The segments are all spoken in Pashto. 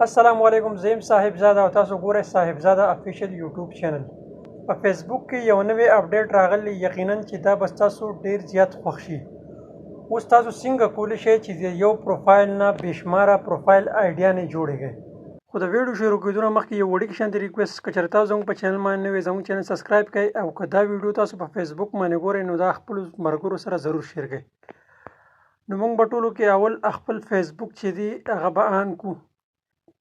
السلام علیکم، زیم صاحبزاده او تاسو ګورئ صاحبزاده افیشل یوټیوب چینل. په فیسبوک کې یو نوی اپډیټ راغلی، یقینا چې دا به ستاسو ډیر زیات خوښ شي. اوس تاسو څنګه کولی شئ چې د یو پروفایل نه بېشماره پروفایل آیډیانې جوړې کړئ. خو د ویډیو شروع کېدو نه مخکې یو وړوکی شانتې ریکویسټ، که چېرې تاسو زموږ په چینل باندې نوی زموږ چینل سبسکرایب کړئ، او که دا ویډیو تاسو په فیسبوک باندې ګورئ نو دا خپلو ملګرو سره ضرور شیر کړئ. نو موږ به ټولو کې اول خپل فیسبوک چې دی هغه به آن کړو.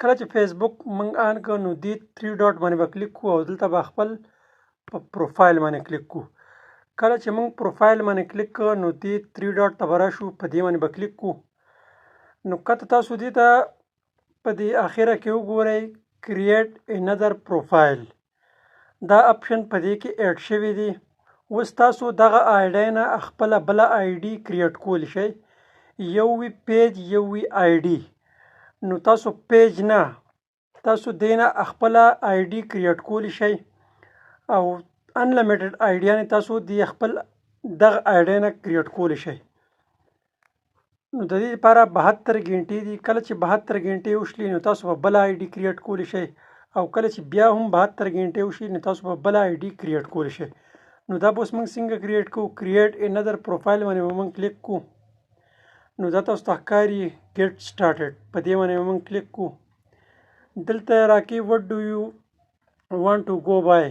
کله چې فیسبوک موږ آن کړ نو دې 3 ډاټ باندې به کلیک کوو او دلته به خپل په پروفایل باندې کلیک کوو. کله چې موږ پروفایل باندې کلیک کړ نو دې 3 ډاټ ته به راشو، په دې باندې به کلیک کوو. نو کته تاسو دې ته په دې اخره کې وګورئ کریټ انذر پروفایل، دا اپشن په دې کې اډ شوی دی. اوس تاسو دغه آیډي نه خپله بله آیډي کریټ کولی شئ، یو وي پیج یو وي آیډي. نو تاسو پیج نه، تاسو دې نه خپله آیډي کریټ کولی شئ او انلیمیټډ آیډیانې تاسو د خپل دغه آیډي نه کریټ کولی شئ. نو د دې لپاره 72 غنټې دي. کله چې 72 غنټې وشلي نو تاسو به بله آیډي کریټ کولی شئ، او کله چې بیا هم 72 غنټې وشي نو تاسو به بله آیډي کریټ کولی شئ. نو دا به اوس موږ څنګه کریټ کوو؟ کریټ انذر پروفایل باندې به موږ کلیک کوو. نو دا تاسو ته ښکاري ګیټ سټارټډ، په دې باندې به موږ کلیک کوو. دلته راکې وټ ډو یو وانټ ټو گو بای،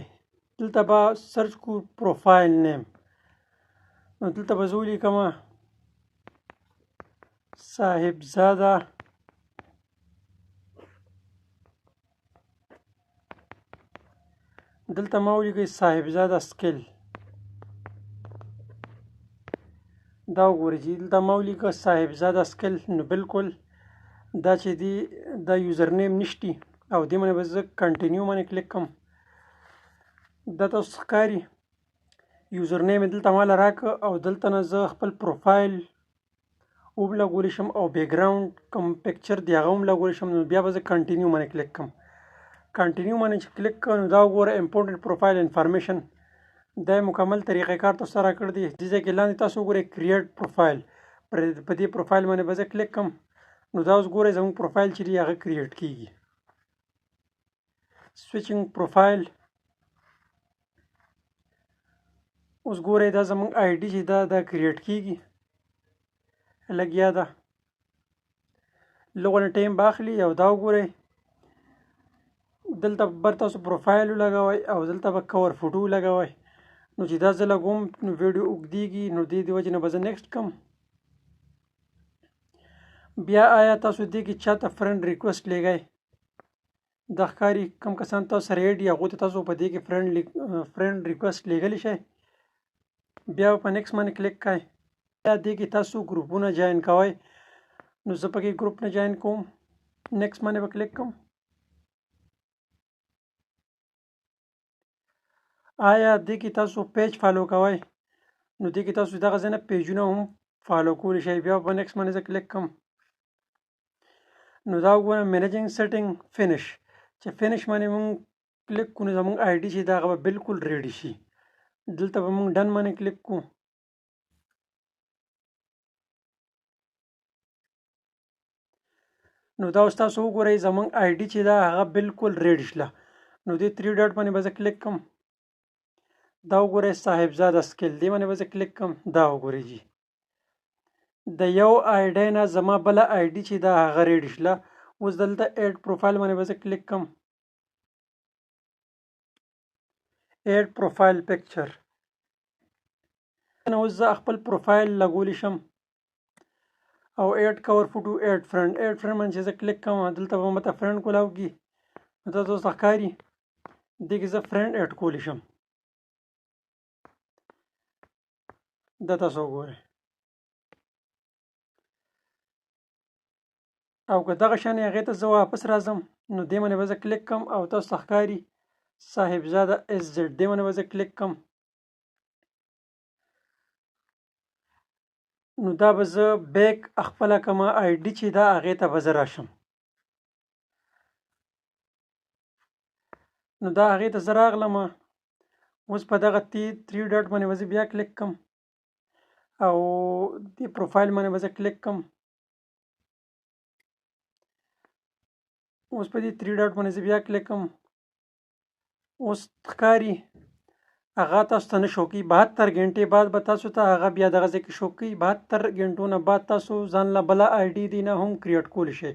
دلته به سرچ کو پروفایل نیم. نو دلته به زه ولیکم صاحبزاده دلته ما ولیکئ صاحبزاده سکل. دا وګورئ چې دلته ما ولیکه صاحبزاده سکل. نو بالکل دا چې دی دا یوزر نیم نشتی، او دې باندې به زه کنټینیو باندې کلیک کوم. دا تاسو ښکاري یوزر نیم یې دلته ماله راکړه، او دلته نه زه خپل پروفایل هم لګولی شم او بیکګراوند کوم پکچر دی هغه هم لګولی شم. نو بیا به زه کنټینیو باندې کلیک کوم. کنټینیو باندې چې کلیک کړم نو دا وګوره امپورټنټ پروفایل انفارمیشن، دا مکمل طریقه کار تاسو سره کړی دی. دې ځای کې لاندې تاسو وګورئ کریټ پروفایل، په دې پروفایل باندې به زه کلیک کوم. نو دا اوس ګورئ زموږ پروفایل چې دی هغه کریټ کیږي. سویچینګ پروفایل، اوس ګورئ دا زموږ آیډي چې دا کریټ کیږي. لګیا ده لږونه ټایم به اخلي. او دا وګورئ دلته بر تاسو پروفایل ولګوئ او دلته به کور فوټو ولګوئ. نو چې دا زه لګوم نو ویډیو اوږدیږي، نو دې د وجې نه به زه نیکسټ کوم. بیا آیا تاسو دې کې چاته فرند ریکویسټ لیږئ؟ دا ښکاري کوم کسان تاسو سره ایډ دي هغو ته تاسو په دې کې فرند ریکویسټ لیږلی شئ. بیا په نیکسټ باندې کلیک کړئ. بیا دې کې تاسو ګروپونه جوین کوئ. نو زه پکې ګروپ نه جوین کوم. نیکسټ باندې به کلیک کوم. آیا دې کې تاسو پیج فالو کوئ؟ نو دې کې تاسو دغه ځای نه پیجونه هم فالو کولی شئ. بیا په نیکسټ باندې زه کلیک کوم. نو دا وګورم منیجینګ سیټینګ فینش، چې فینش باندې مونږ کلیک کړو نو زموږ آیډي چې دا هغه به بالکل ریډي شي. دلته به مونږ ډن باندې کلیک کوو. نو دا اوس تاسو وګورئ زموږ آیډي چې دا هغه بالکل ریډ شله. نو دې 3 ډاټ باندې به زه کلیک کوم. دا وګورئ صاحبزاده سکل، دې باندې به زه کلیک کوم. دا وګورئ جی د یو آیډي نه زما بله آیډي چې دا هغه ریډ شله. اوس دلته ایډ پروفایل باندې به زه کلیک کوم. ایډ پروفایل پکچر، اوس زه خپل پروفایل لګولی شم. او ایډ کور فوټو ایډ فرند باندې چې زه کلیک کوم دلته به ماته فرند کولاوږي. نو دا تاسو ته ښکاري دې کې زه فرند ایډ کولی شم. دا تاسو وګورئ. او که دغه شانې هغې ته زه واپس راځم نو دې باندې به زه کلیک کوم. او تاسو ته ښکاري صاحبزاده اس زیډ، دې باندې به زه کلیک کوم. نو دا به زه بیک خپله کومه آیډي چې دا هغې ته به زه راشم. نو دا هغې ته زه راغلم. اوس په دغه 3 ډاټ باندې به زه بیا کلیک کوم او دې پروفایل باندې به زه کلیک کوم. اوس په دې 3 ډاټ باندې زه بیا کلیک کوم. اوس ښکاري هغه تاسو ته نه شو کوي. 72 غنټې بعد به تاسو ته هغه بیا دغه ځای کې شو کوي. 72 غنټو نه بعد تاسو ځان له بله آی ډي دی نه هم کریټ کولی شئ.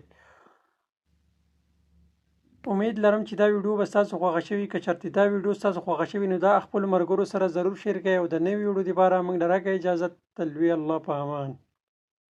امید لرم چې دا ویډیو به ستاسو خوښه شوي. که چېرته دا ویډیو ستاسو خوښه شوي نو دا خپلو ملګرو سره ضرور شیر کړئ او د نوي ویډیو دپاره موږ له راکړئ اجازت. د لوی الله په امان.